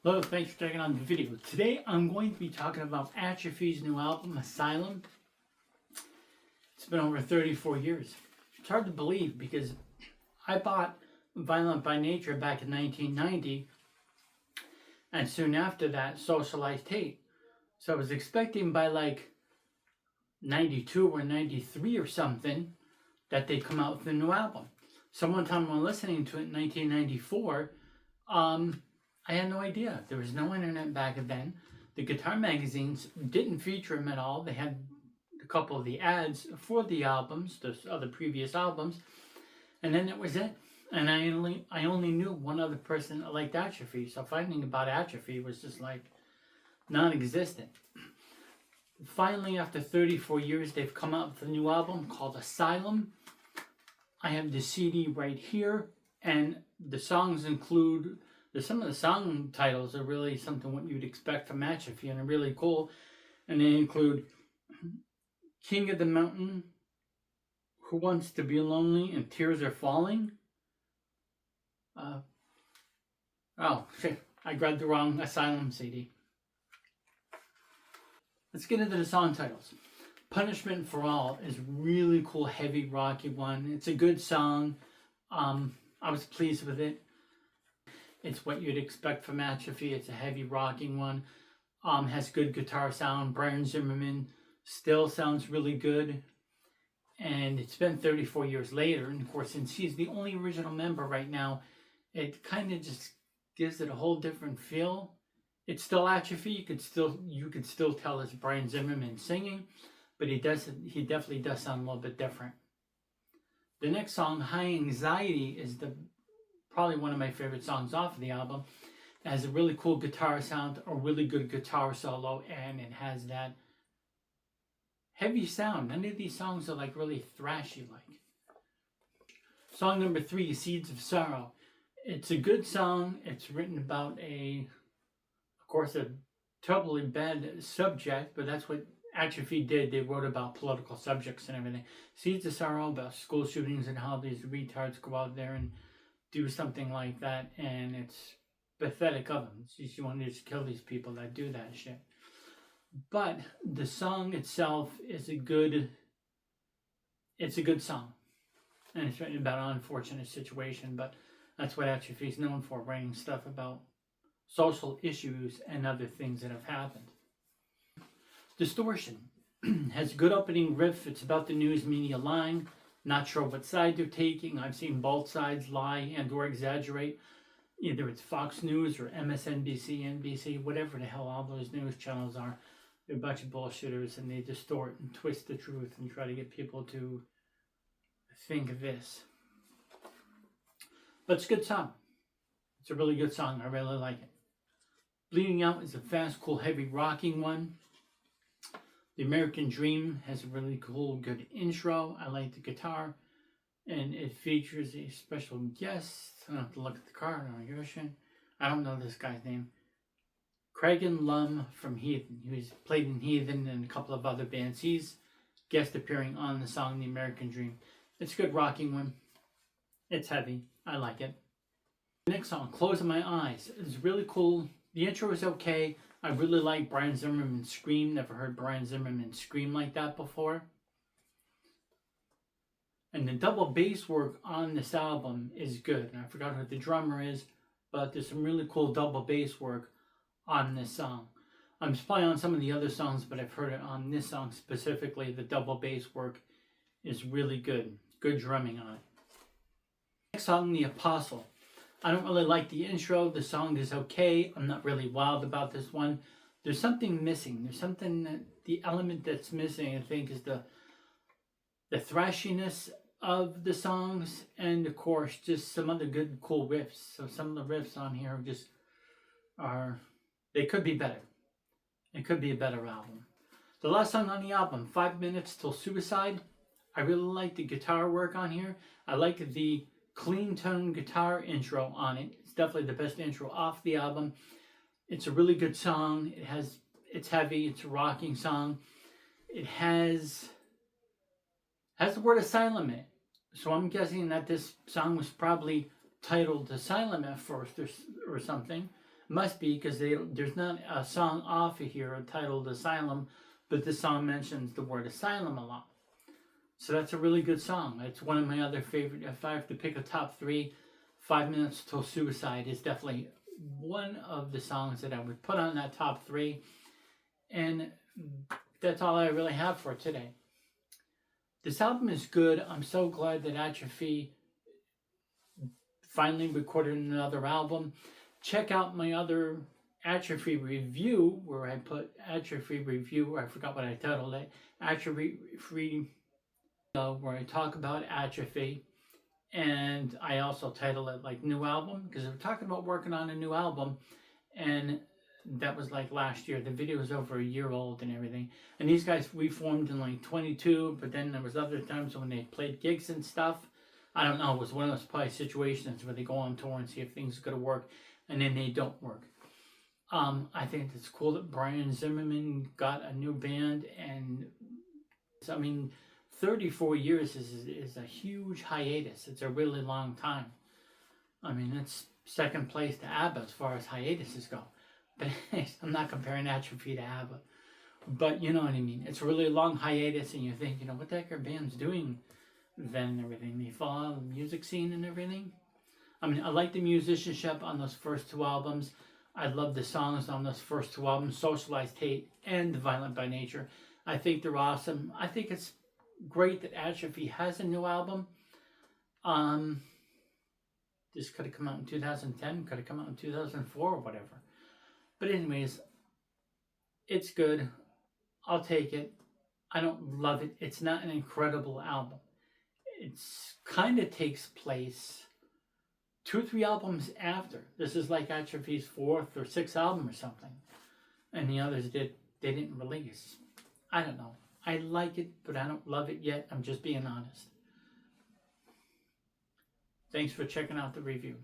Hello, thanks for checking out the video. Today I'm going to be talking about Atrophy's new album, Asylum. It's been over 34 years. It's hard to believe because I bought Violent by Nature back in 1990, and soon after that, Socialized Hate. So I was expecting by like 92 or 93 or something that they'd come out with a new album. So one time while listening to it in 1994, I had no idea. There was no internet back then. The guitar magazines didn't feature him at all. They had a couple of the ads for the albums, the other previous albums, and then that was it. And I only knew one other person that liked Atrophy, so finding about Atrophy was just like non-existent. Finally, after 34 years, they've come out with a new album called Asylum. I have the CD right here, and the songs include some of the song titles are really something what you'd expect from Atrophy and are really cool. And they include King of the Mountain, Who Wants to Be Lonely, and Tears Are Falling. Oh, shit, I grabbed the wrong Asylum CD. Let's get into the song titles. Punishment for All is really cool, heavy, rocky one. It's a good song. I was pleased with it. It's what you'd expect from Atrophy. It's a heavy rocking one. Has good guitar sound. Brian Zimmerman still sounds really good. And it's been 34 years later. And of course, since he's the only original member right now, it kind of just gives it a whole different feel. It's still Atrophy. You could still tell it's Brian Zimmerman singing, but he definitely does sound a little bit different. The next song, High Anxiety, is probably one of my favorite songs off of the album. It has a really cool guitar sound, a really good guitar solo, and it has that heavy sound. None of these songs are like really thrashy like. Song number 3, Seeds of Sorrow. It's a good song. It's written about of course, a totally bad subject, but that's what Atrophy did. They wrote about political subjects and everything. Seeds of Sorrow, about school shootings and how these retards go out there and do something like that, and it's pathetic of them. You want to just kill these people that do that shit. But the song itself is a good song, and it's written about an unfortunate situation. But that's what Atrophy is known for, writing stuff about social issues and other things that have happened. Distortion has a good opening riff. It's about the news media lying. Not sure what side they're taking. I've seen both sides lie and or exaggerate. Either it's Fox News or MSNBC, NBC, whatever the hell all those news channels are. They're a bunch of bullshitters, and they distort and twist the truth and try to get people to think this. But it's a good song. It's a really good song. I really like it. Bleeding Out is a fast, cool, heavy, rocking one. The American Dream has a really cool, good intro. I like the guitar. And it features a special guest. I have to look at the card. I don't know this guy's name. Cragen Lum from Heathen. He's played in Heathen and a couple of other bands. He's guest appearing on the song The American Dream. It's a good rocking one. It's heavy. I like it. The next song, Closing My Eyes, is really cool. The intro is okay. I really like Brian Zimmerman scream. Never heard Brian Zimmerman scream like that before. And the double bass work on this album is good. And I forgot who the drummer is, but there's some really cool double bass work on this song. I'm probably on some of the other songs, but I've heard it on this song specifically. The double bass work is really good. Good drumming on it. Next song, The Apostle. I don't really like the intro. The song is okay. I'm not really wild about this one. There's something missing. There's something that the element that's missing, I think, is the thrashiness of the songs, and of course, just some other good, cool riffs. So some of the riffs on here they could be better. It could be a better album. The last song on the album, 5 Minutes Till Suicide. I really like the guitar work on here. I like the clean tone guitar intro on it. It's definitely the best intro off the album. It's a really good song. It's heavy. It's a rocking song. It has the word Asylum in it. So I'm guessing that this song was probably titled Asylum at first or something. Must be, because there's not a song off of here titled Asylum, but the song mentions the word asylum a lot. So that's a really good song. It's one of my other favorite. If I have to pick a top three, 5 Minutes Till Suicide is definitely one of the songs that I would put on that top three. And that's all I really have for today. This album is good. I'm so glad that Atrophy finally recorded another album. Check out my other Atrophy review, where I put Atrophy review, I forgot what I titled it, Atrophy, where I talk about Atrophy, and I also title it like new album, because we're talking about working on a new album, and that was like last year. The video is over a year old and everything, and these guys reformed in like 22, but then there was other times when they played gigs and stuff. I don't know, it was one of those probably situations where they go on tour and see if things are going to work, and then they don't work. I think it's cool that Brian Zimmerman got a new band, and I mean, 34 years is a huge hiatus. It's a really long time. I mean, it's second place to ABBA as far as hiatuses go. But I'm not comparing Atrophy to ABBA. But you know what I mean. It's a really long hiatus, and you think, you know, what the heck are bands doing then and everything? They fall out of the music scene and everything. I mean, I like the musicianship on those first two albums. I love the songs on those first two albums, Socialized Hate and Violent by Nature. I think they're awesome. I think it's great that Atrophy has a new album. This could have come out in 2010, could have come out in 2004 or whatever. But anyways, it's good. I'll take it. I don't love it. It's not an incredible album. It's kind of takes place 2 or 3 albums after. This is like Atrophy's 4th or 6th album or something. And the others they didn't release. I don't know. I like it, but I don't love it yet. I'm just being honest. Thanks for checking out the review.